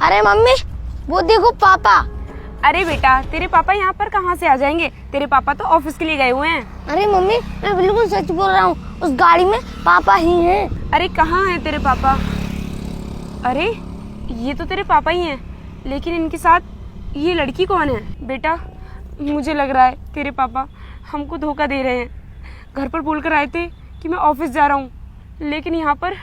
अरे मम्मी, वो देखो पापा। अरे बेटा, तेरे पापा यहाँ पर कहाँ से आ जाएंगे? तेरे पापा तो ऑफिस के लिए गए हुए हैं। अरे मम्मी, मैं बिल्कुल सच बोल रहा हूँ, उस गाड़ी में पापा ही हैं। अरे कहाँ है तेरे पापा? अरे ये तो तेरे पापा ही हैं, लेकिन इनके साथ ये लड़की कौन है? बेटा, मुझे लग रहा है तेरे पापा हमको धोखा दे रहे हैं। घर पर बोल कर आए थे कि मैं ऑफिस जा रहा हूँ, लेकिन यहाँ पर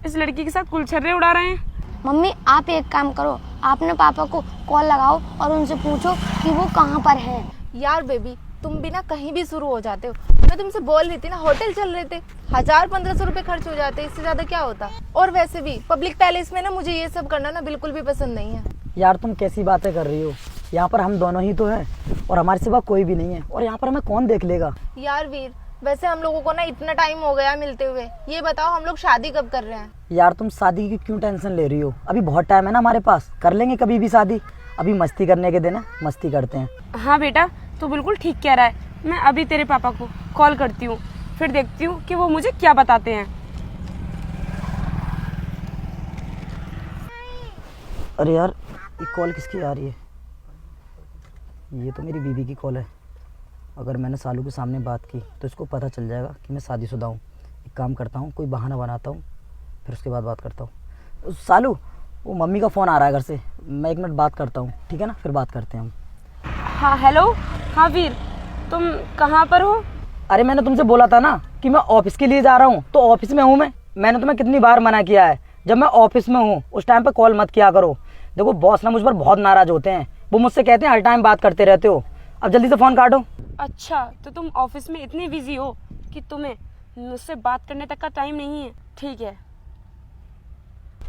इस लड़की के साथ गुलछर्रे उड़ा रहे हैं। मम्मी, आप एक काम करो, आपने पापा को कॉल लगाओ और उनसे पूछो कि वो कहाँ पर है। यार बेबी, तुम भी ना कहीं भी शुरू हो जाते हो। मैं तुमसे बोल रही थी ना, होटल चल रहे थे, 1000-1500 रुपए खर्च हो जाते, इससे ज्यादा क्या होता। और वैसे भी पब्लिक पैलेस में ना मुझे ये सब करना ना बिल्कुल भी पसंद नहीं है। यार तुम कैसी बातें कर रही हो? यहाँ पर हम दोनों ही तो हैं और हमारे सिवा कोई भी नहीं है, और यहाँ पर हमें कौन देख लेगा? यार वीर, वैसे हम लोगों को ना इतना टाइम हो गया मिलते हुए, ये बताओ हम लोग शादी कब कर रहे हैं? यार तुम शादी की क्यों टेंशन ले रही हो? अभी बहुत टाइम है ना हमारे पास, कर लेंगे कभी भी शादी। अभी मस्ती करने के दिन है, मस्ती करते हैं। हाँ बेटा, तू बिल्कुल ठीक कह रहा है। मैं अभी तेरे पापा को कॉल करती हूँ, फिर देखती हूँ कि वो मुझे क्या बताते हैं। अरे यार, ये कॉल किसकी आ रही है? ये तो मेरी बीवी की कॉल है। अगर मैंने सालू के सामने बात की तो इसको पता चल जाएगा कि मैं शादीशुदा हूँ। एक काम करता हूँ, कोई बहाना बनाता हूँ, फिर उसके बाद बात करता हूँ। सालू, वो मम्मी का फ़ोन आ रहा है घर से, मैं 1 मिनट बात करता हूँ, ठीक है ना? फिर बात करते हैं हम। हाँ हेलो। हाँ वीर, तुम कहाँ पर हो? अरे मैंने तुमसे बोला था ना कि मैं ऑफिस के लिए जा रहा हूँ, तो ऑफिस में हूँ मैंने तुम्हें कितनी बार मना किया है, जब मैं ऑफिस में हूँ उस टाइम पे कॉल मत किया करो। देखो बॉस ना मुझ पर बहुत नाराज़ होते हैं, वो मुझसे कहते हैं हर टाइम बात करते रहते हो। अब जल्दी से फ़ोन काटो। अच्छा, तो तुम ऑफिस में इतने बिजी हो कि तुम्हें मुझसे बात करने तक का टाइम नहीं है। ठीक है।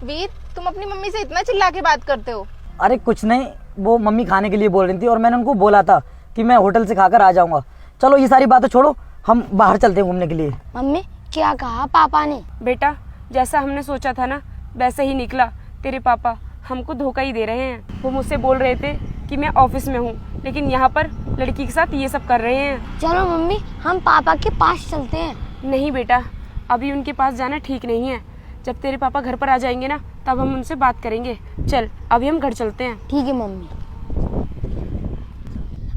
वीर, तुम अपनी मम्मी से इतना चिल्ला के बात करते हो? अरे कुछ नहीं, वो मम्मी खाने के लिए बोल रही थी और मैंने उनको बोला था कि मैं होटल से खाकर आ जाऊँगा। चलो ये सारी बातें छोड़ो, हम बाहर चलते हैं घूमने के लिए। मम्मी, क्या कहा पापा ने? बेटा, जैसा हमने सोचा था ना वैसे ही निकला। तेरे पापा हमको धोखा ही दे रहे हैं। वो मुझसे बोल रहे थे कि मैं ऑफिस में हूँ, लेकिन यहाँ पर लड़की के साथ ये सब कर रहे हैं। चलो मम्मी, हम पापा के पास चलते हैं। नहीं बेटा, अभी उनके पास जाना ठीक नहीं है। जब तेरे पापा घर पर आ जाएंगे ना, तब हम उनसे बात करेंगे। चल, अभी हम घर चलते हैं। ठीक है मम्मी।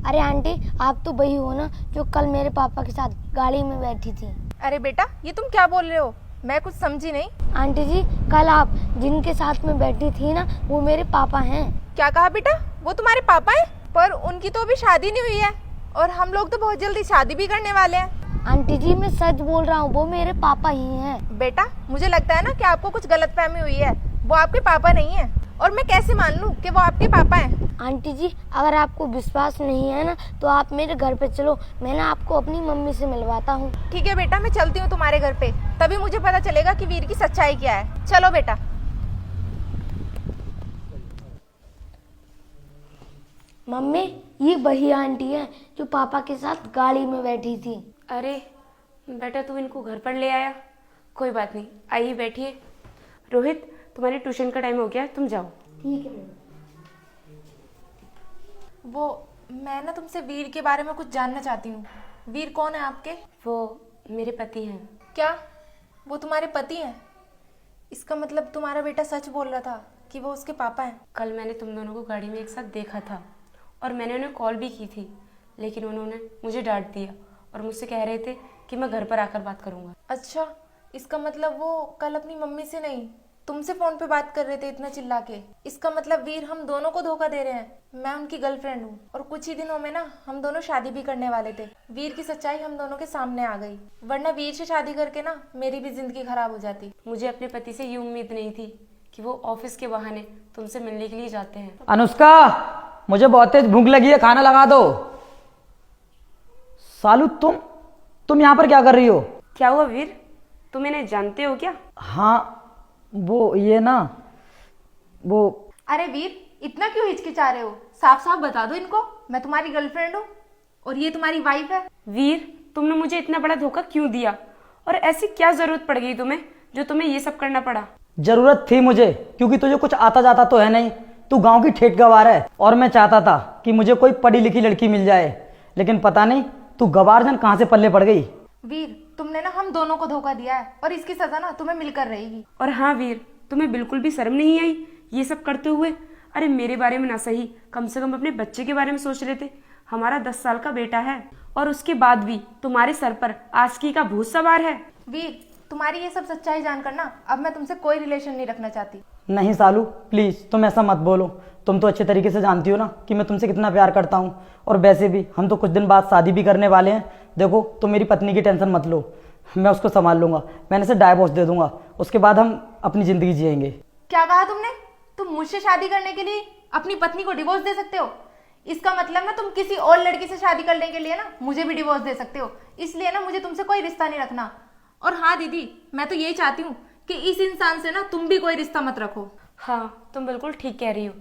अरे आंटी, आप तो वही हो ना जो कल मेरे पापा के साथ गाड़ी में बैठी थी? अरे बेटा, ये तुम क्या बोल रहे हो? मैं कुछ समझी नहीं। आंटी जी, कल आप जिनके साथ में बैठी थी ना, वो मेरे पापा हैं। क्या कहा बेटा? वो तुम्हारे पापा है? पर उनकी तो अभी शादी नहीं हुई है, और हम लोग तो बहुत जल्दी शादी भी करने वाले हैं। आंटी जी, मैं सच बोल रहा हूँ, वो मेरे पापा ही हैं। बेटा, मुझे लगता है ना कि आपको कुछ गलतफहमी हुई है। वो आपके पापा नहीं है, और मैं कैसे मान लूं कि वो आपके पापा हैं? आंटी जी, अगर आपको विश्वास नहीं है ना, तो आप मेरे घर पे चलो, मैं ना आपको अपनी मम्मी से मिलवाता हूँ। ठीक है बेटा, मैं चलती हूँ तुम्हारे घर पे, तभी मुझे पता चलेगा कि वीर की सच्चाई क्या है। चलो बेटा। मम्मी, ये वही आंटी है जो पापा के साथ गाड़ी में बैठी थी। अरे बेटा, तू इनको घर पर ले आया। कोई बात नहीं, आइए बैठिए। रोहित, तुम्हारी ट्यूशन का टाइम हो गया, तुम जाओ। ठीक है। वो मैं ना तुमसे वीर के बारे में कुछ जानना चाहती हूँ। वीर कौन है आपके? वो मेरे पति हैं। क्या वो तुम्हारे पति हैं? इसका मतलब तुम्हारा बेटा सच बोल रहा था कि वो उसके पापा हैं? कल मैंने तुम दोनों को गाड़ी में एक साथ देखा था, और मैंने उन्हें कॉल भी की थी, लेकिन उन्होंने मुझे डांट दिया और मुझसे कह रहे थे कि मैं घर पर आकर बात करूँगा। अच्छा, इसका मतलब वो कल अपनी मम्मी से नहीं, तुमसे फोन पे बात कर रहे थे इतना चिल्ला के। इसका मतलब वीर हम दोनों को धोखा दे रहे हैं। मैं उनकी गर्लफ्रेंड हूँ, और कुछ ही दिनों में ना हम दोनों शादी भी करने वाले थे। वीर की सच्चाई हम दोनों के सामने आ गई, वरना वीर से शादी करके ना मेरी भी जिंदगी खराब हो जाती। मुझे अपने पति से ये उम्मीद नहीं थी कि वो ऑफिस के बहाने तुमसे मिलने के लिए जाते हैं। अनुष्का, मुझे बहुत तेज भूख लगी है, खाना लगा दो। सालू, तुम यहाँ पर क्या कर रही हो? क्या हुआ वीर, तुम इन्हें जानते हो क्या? हाँ, वो ये ना, वो अरे वीर, इतना क्यों हिचकिचा रहे हो? साफ साफ बता दो इनको, मैं तुम्हारी गर्लफ्रेंड हूँ और ये तुम्हारी वाइफ है। वीर, तुमने मुझे इतना बड़ा धोखा क्यों दिया, और ऐसी क्या जरूरत पड़ गई तुम्हें जो तुम्हें ये सब करना पड़ा? जरूरत थी मुझे, क्योंकि तुझे कुछ आता जाता तो है नहीं, तू गांव की ठेठ गवार है, और मैं चाहता था कि मुझे कोई पढ़ी लिखी लड़की मिल जाए, लेकिन पता नहीं तू गवारजन कहाँ से पल्ले पड़ गई। वीर, तुमने ना हम दोनों को धोखा दिया है, और इसकी सजा ना तुम्हें मिलकर रहेगी। और हाँ वीर, तुम्हें बिल्कुल भी शर्म नहीं आई ये सब करते हुए? अरे मेरे बारे में ना सही, कम से कम अपने बच्चे के बारे में सोच लेते। हमारा 10 साल का बेटा है और उसके बाद भी तुम्हारे सर पर आशिकी का भूत सवार है। वीर, तुम्हारी ये सब सच्चाई जानकर ना अब मैं तुमसे कोई रिलेशन नहीं रखना चाहती। नहीं सालू प्लीज़ तुम ऐसा मत बोलो। तुम तो अच्छे तरीके से जानती हो ना कि मैं तुमसे कितना प्यार करता हूँ, और वैसे भी हम तो कुछ दिन बाद शादी भी करने वाले हैं। देखो तुम मेरी पत्नी की टेंशन मत लो, मैं उसको संभाल लूँगा। मैंने से डाइवोर्स दे दूंगा, उसके बाद हम अपनी ज़िंदगी जिएंगे। क्या कहा तुमने? तुम मुझसे शादी करने के लिए अपनी पत्नी को डिवोर्स दे सकते हो? इसका मतलब ना तुम किसी और लड़की से शादी करने के लिए ना मुझे भी डिवोर्स दे सकते हो। इसलिए ना मुझे तुमसे कोई रिश्ता नहीं रखना। और हाँ दीदी, मैं तो यही चाहती हूँ कि इस इंसान से ना तुम भी कोई रिश्ता मत रखो। हाँ तुम बिल्कुल ठीक कह रही हो।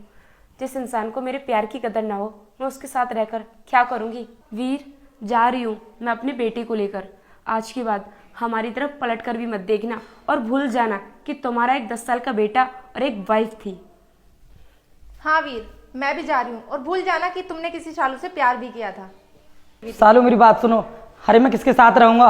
जिस इंसान को मेरे प्यार की कदर ना हो, मैं उसके साथ रहकर क्या करूँगी। वीर, जा रही हूँ मैं अपने बेटे को लेकर। आज के बाद हमारी तरफ पलट कर भी मत देखना, और भूल जाना कि तुम्हारा एक 10 साल का बेटा और एक वाइफ थी। हाँ वीर, मैं भी जा रही हूँ, और भूल जाना कि तुमने किसी शालू से प्यार भी किया था। सालू मेरी बात सुनो। अरे मैं किसके साथ रहूँगा?